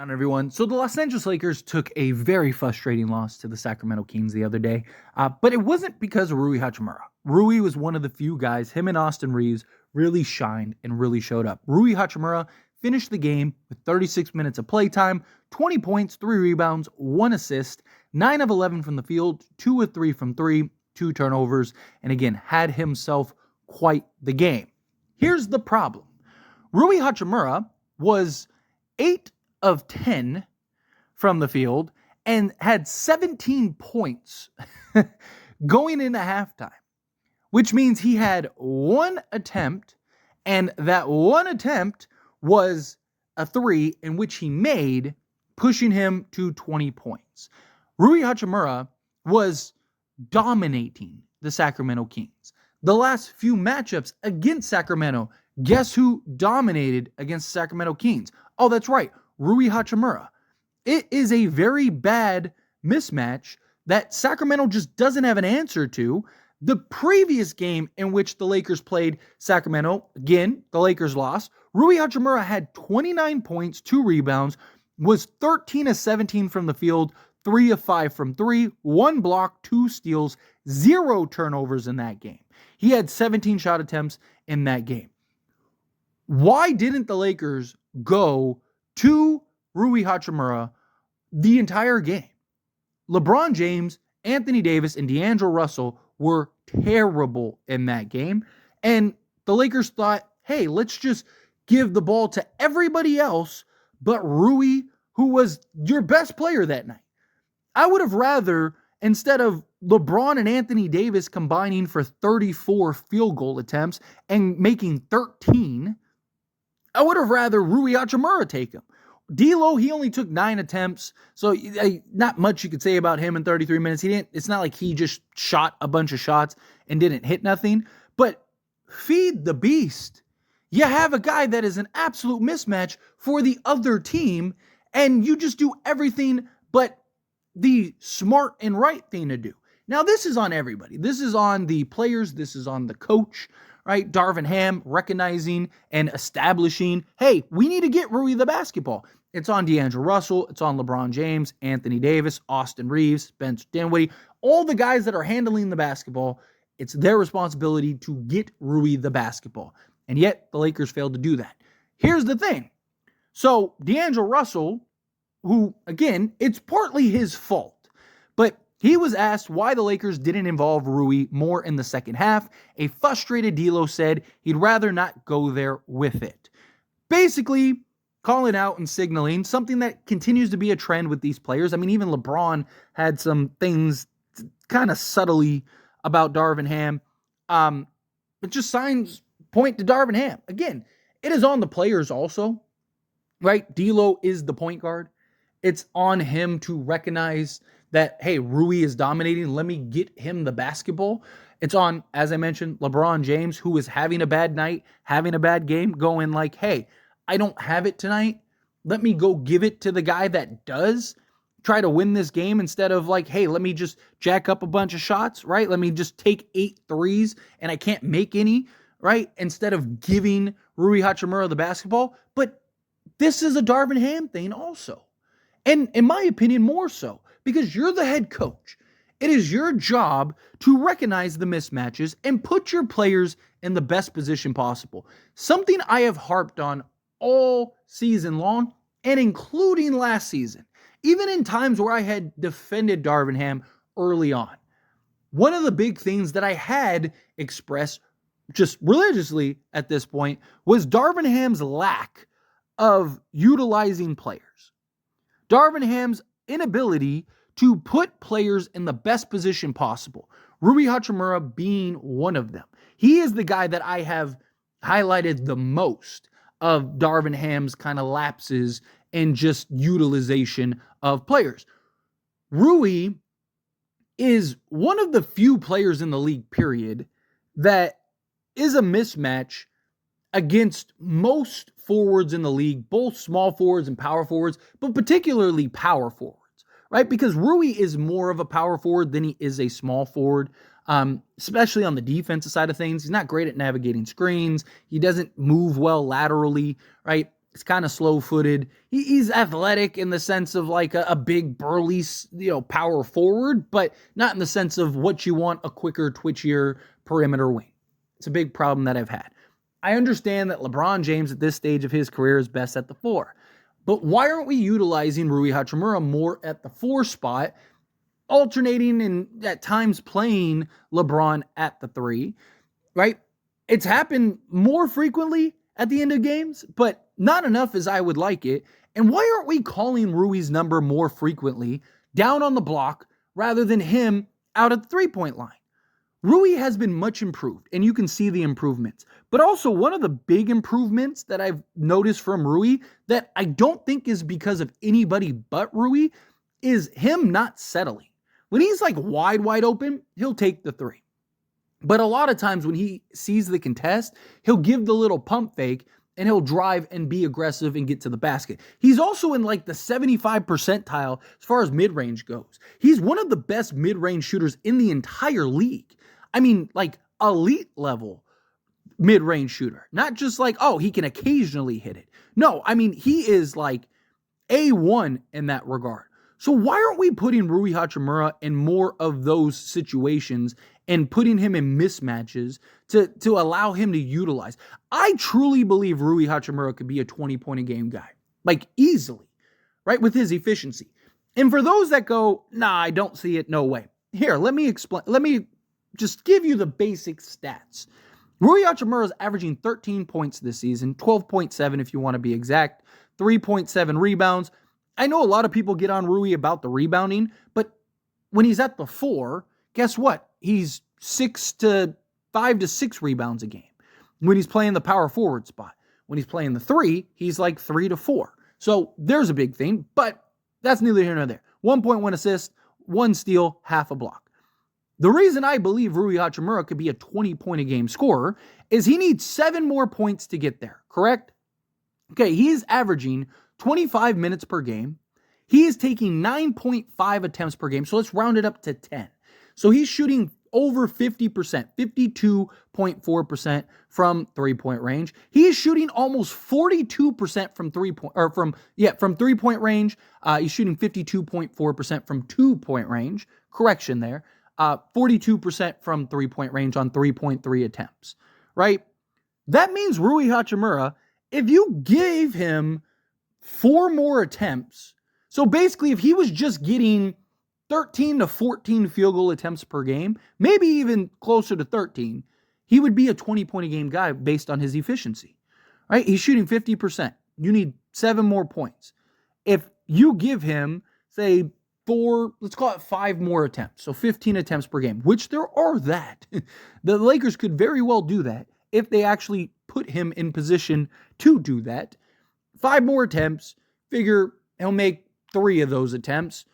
On everyone. So the Los Angeles Lakers took a very frustrating loss to the Sacramento Kings the other day, but it wasn't because of Rui Hachimura. Rui was one of the few guys, him and Austin Reeves, really shined and really showed up. Rui Hachimura finished the game with 36 minutes of playtime, 20 points, 3 rebounds, 1 assist, 9 of 11 from the field, 2 of 3 from 3, 2 turnovers, and again, had himself quite the game. Here's the problem. Rui Hachimura was 8 of 10 from the field and had 17 points going into halftime, which means he had one attempt, and that one attempt was a 3 in which he made, pushing him to 20 points. Rui Hachimura was dominating the Sacramento Kings. The last few matchups against Sacramento, guess who dominated against the Sacramento Kings? Oh, that's right, Rui Hachimura. It is a very bad mismatch that Sacramento just doesn't have an answer to. The previous game in which the Lakers played Sacramento, again, the Lakers lost. Rui Hachimura had 29 points, 2 rebounds, was 13 of 17 from the field, 3 of 5 from 3, 1 block, 2 steals, 0 turnovers in that game. He had 17 shot attempts in that game. Why didn't the Lakers go to Rui Hachimura the entire game? LeBron James, Anthony Davis, and D'Angelo Russell were terrible in that game. And the Lakers thought, hey, let's just give the ball to everybody else but Rui, who was your best player that night. I would have rather, instead of LeBron and Anthony Davis combining for 34 field goal attempts and making 13, I would have rather Rui Hachimura take him. D'Lo, he only took 9 attempts, so not much you could say about him in 33 minutes. It's not like he just shot a bunch of shots and didn't hit nothing, but feed the beast. You have a guy that is an absolute mismatch for the other team, and you just do everything but the smart and right thing to do. Now, this is on everybody. This is on the players. This is on the coach, right? Darvin Ham recognizing and establishing, hey, we need to get Rui the basketball. It's on D'Angelo Russell. It's on LeBron James, Anthony Davis, Austin Reeves, Spencer Dinwiddie, all the guys that are handling the basketball. It's their responsibility to get Rui the basketball. And yet, the Lakers failed to do that. Here's the thing. So, D'Angelo Russell, who, again, it's partly his fault, but he was asked why the Lakers didn't involve Rui more in the second half. A frustrated D'Lo said he'd rather not go there with it. Basically, calling out and signaling something that continues to be a trend with these players. I mean, even LeBron had some things kind of subtly about Darvin Ham. It just signs point to Darvin Ham. Again, it is on the players also, right? D'Lo is the point guard. It's on him to recognize that, hey, Rui is dominating. Let me get him the basketball. It's on, as I mentioned, LeBron James, who is having a bad night, having a bad game, going like, hey, I don't have it tonight. Let me go give it to the guy that does try to win this game instead of like, hey, let me just jack up a bunch of shots, right? Let me just take 8 threes and I can't make any, right? Instead of giving Rui Hachimura the basketball. But this is a Darvin Ham thing also. And in my opinion, more so, because you're the head coach. It is your job to recognize the mismatches and put your players in the best position possible. Something I have harped on all season long, and including last season, even in times where I had defended Darvin Ham early on. One of the big things that I had expressed just religiously at this point was Darvin Ham's lack of utilizing players. Darvin Ham's inability to put players in the best position possible. Rui Hachimura being one of them. He is the guy that I have highlighted the most of Darvin Ham's kind of lapses in just utilization of players. Rui is one of the few players in the league, period, that is a mismatch against most forwards in the league, both small forwards and power forwards, but particularly power forwards, right? Because Rui is more of a power forward than he is a small forward, especially on the defensive side of things. He's not great at navigating screens. He doesn't move well laterally, right? He's kind of slow-footed. He's athletic in the sense of like a big, burly, power forward, but not in the sense of what you want, a quicker, twitchier perimeter wing. It's a big problem that I've had. I understand that LeBron James at this stage of his career is best at the 4. But why aren't we utilizing Rui Hachimura more at the 4 spot, alternating and at times playing LeBron at the 3, right? It's happened more frequently at the end of games, but not enough as I would like it. And why aren't we calling Rui's number more frequently down on the block rather than him out at the 3-point line? Rui has been much improved, and you can see the improvements. But also, one of the big improvements that I've noticed from Rui that I don't think is because of anybody but Rui is him not settling. When he's like wide open, he'll take the 3. But a lot of times when he sees the contest, he'll give the little pump fake and he'll drive and be aggressive and get to the basket. He's also in like the 75 percentile as far as mid-range goes. He's one of the best mid-range shooters in the entire league. I mean, like elite level mid-range shooter. Not just like, oh, he can occasionally hit it. No, I mean, he is like A1 in that regard. So why aren't we putting Rui Hachimura in more of those situations and putting him in mismatches to allow him to utilize? I truly believe Rui Hachimura could be a 20-point-a-game guy. Like, easily. Right? With his efficiency. And for those that go, nah, I don't see it, no way. Here, let me explain. Let me just give you the basic stats. Rui Hachimura is averaging 13 points this season, 12.7 if you want to be exact, 3.7 rebounds. I know a lot of people get on Rui about the rebounding, but when he's at the 4, guess what? He's 5 to 6 rebounds a game. When he's playing the power forward spot. When he's playing the 3, he's like 3 to 4. So there's a big thing, but that's neither here nor there. 1.1 assist, 1 steal, half a block. The reason I believe Rui Hachimura could be a 20-point-a-game scorer is he needs 7 more points to get there, correct? Okay, he is averaging 25 minutes per game. He is taking 9.5 attempts per game, so let's round it up to 10. So he's shooting over 50%, 52.4% from 3-point range. He is shooting almost 42% from 3-point range. He's shooting 52.4% from 2-point range. Correction there. 42% from 3-point range on 3.3 attempts, right? That means Rui Hachimura, if you gave him 4 more attempts, so basically if he was just getting 13 to 14 field goal attempts per game, maybe even closer to 13, he would be a 20-point-a-game guy based on his efficiency, right? He's shooting 50%. You need 7 more points. If you give him, say, 4, let's call it 5 more attempts, so 15 attempts per game, which there are that. The Lakers could very well do that if they actually put him in position to do that. 5 more attempts, figure he'll make 3 of those attempts,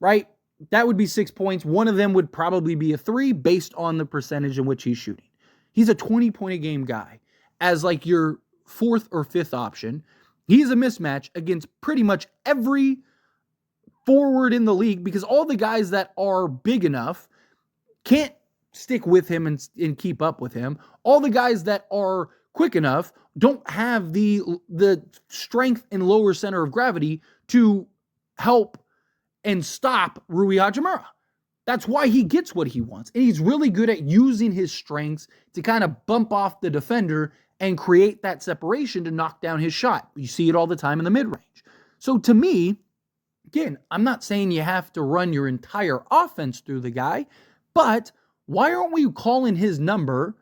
right? That would be 6 points. One of them would probably be a 3 based on the percentage in which he's shooting. He's a 20-point-a-game guy as like your 4th or 5th option. He's a mismatch against pretty much every forward in the league because all the guys that are big enough can't stick with him and keep up with him. All the guys that are quick enough don't have the strength and lower center of gravity to help and stop Rui Hachimura. That's why he gets what he wants. And he's really good at using his strengths to kind of bump off the defender and create that separation to knock down his shot. You see it all the time in the mid-range. So to me, again, I'm not saying you have to run your entire offense through the guy, but why aren't we calling his number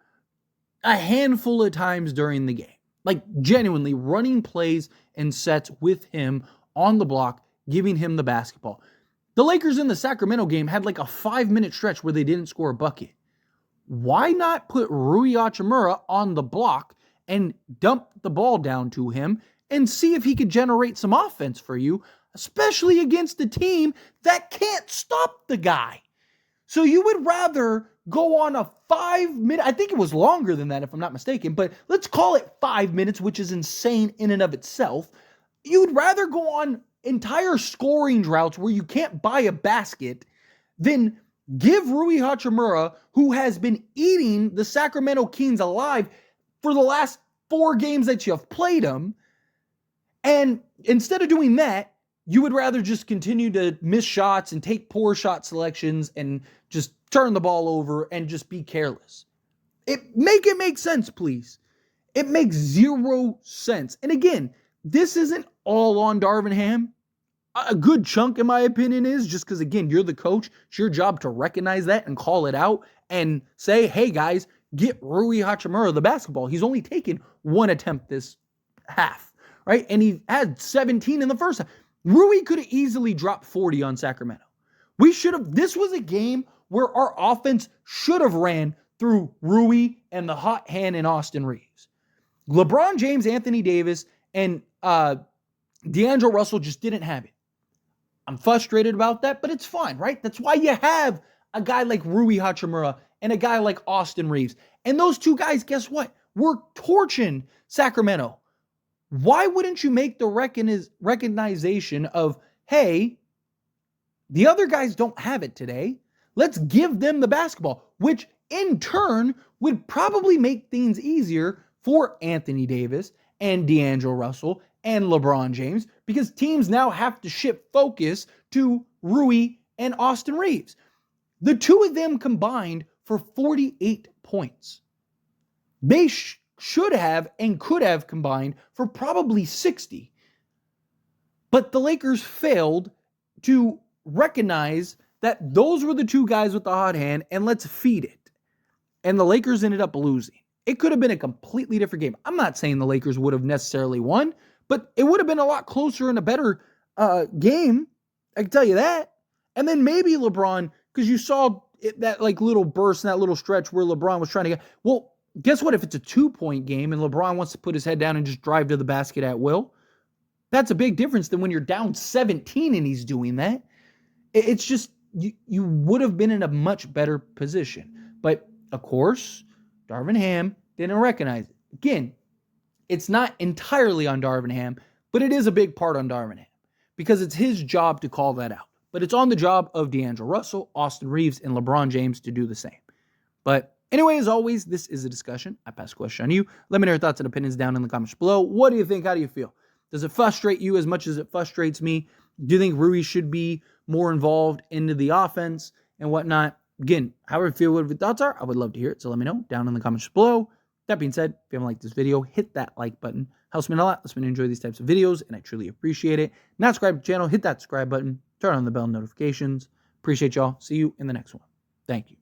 a handful of times during the game? Like genuinely running plays and sets with him on the block, giving him the basketball. The Lakers in the Sacramento game had like a 5-minute stretch where they didn't score a bucket. Why not put Rui Hachimura on the block and dump the ball down to him and see if he could generate some offense for you, especially against a team that can't stop the guy? So you would rather go on a 5-minute, I think it was longer than that if I'm not mistaken, but let's call it 5 minutes, which is insane in and of itself. You'd rather go on entire scoring droughts where you can't buy a basket than give Rui Hachimura, who has been eating the Sacramento Kings alive for the last 4 games that you have played him, And instead of doing that, you would rather just continue to miss shots and take poor shot selections and just turn the ball over and just be careless. Make it make sense, please. It makes zero sense. And again, this isn't all on Darvin Ham. A good chunk, in my opinion, is just because, again, you're the coach. It's your job to recognize that and call it out and say, hey, guys, get Rui Hachimura the basketball. He's only taken one attempt this half, right? And he had 17 in the first half. Rui could have easily dropped 40 on Sacramento. This was a game where our offense should have ran through Rui and the hot hand in Austin Reeves. LeBron James, Anthony Davis, and D'Angelo Russell just didn't have it. I'm frustrated about that, but it's fine, right? That's why you have a guy like Rui Hachimura and a guy like Austin Reeves. And those two guys, guess what? Were torching Sacramento. Why wouldn't you make the recognition of, hey, the other guys don't have it today. Let's give them the basketball, which in turn would probably make things easier for Anthony Davis and D'Angelo Russell and LeBron James, because teams now have to shift focus to Rui and Austin Reeves. The two of them combined for 48 points. They should have and could have combined for probably 60. But the Lakers failed to recognize that those were the two guys with the hot hand, and let's feed it. And the Lakers ended up losing. It could have been a completely different game. I'm not saying the Lakers would have necessarily won, but it would have been a lot closer and a better game. I can tell you that. And then maybe LeBron, because you saw that like little burst and that little stretch where LeBron was trying to get, well, guess what? If it's a 2-point game and LeBron wants to put his head down and just drive to the basket at will, that's a big difference than when you're down 17 and he's doing that. It's just, you would have been in a much better position. But, of course, Darvin Ham didn't recognize it. Again, it's not entirely on Darvin Ham, but it is a big part on Darvin Ham because it's his job to call that out. But it's on the job of D'Angelo Russell, Austin Reeves, and LeBron James to do the same. But anyway, as always, this is a discussion. I pass the question on you. Let me know your thoughts and opinions down in the comments below. What do you think? How do you feel? Does it frustrate you as much as it frustrates me? Do you think Rui should be more involved into the offense and whatnot? Again, however you feel, what your thoughts are, I would love to hear it. So let me know down in the comments below. That being said, if you haven't liked this video, hit that like button. Helps me a lot. Lets me enjoy these types of videos, and I truly appreciate it. Not subscribe to the channel, hit that subscribe button. Turn on the bell notifications. Appreciate y'all. See you in the next one. Thank you.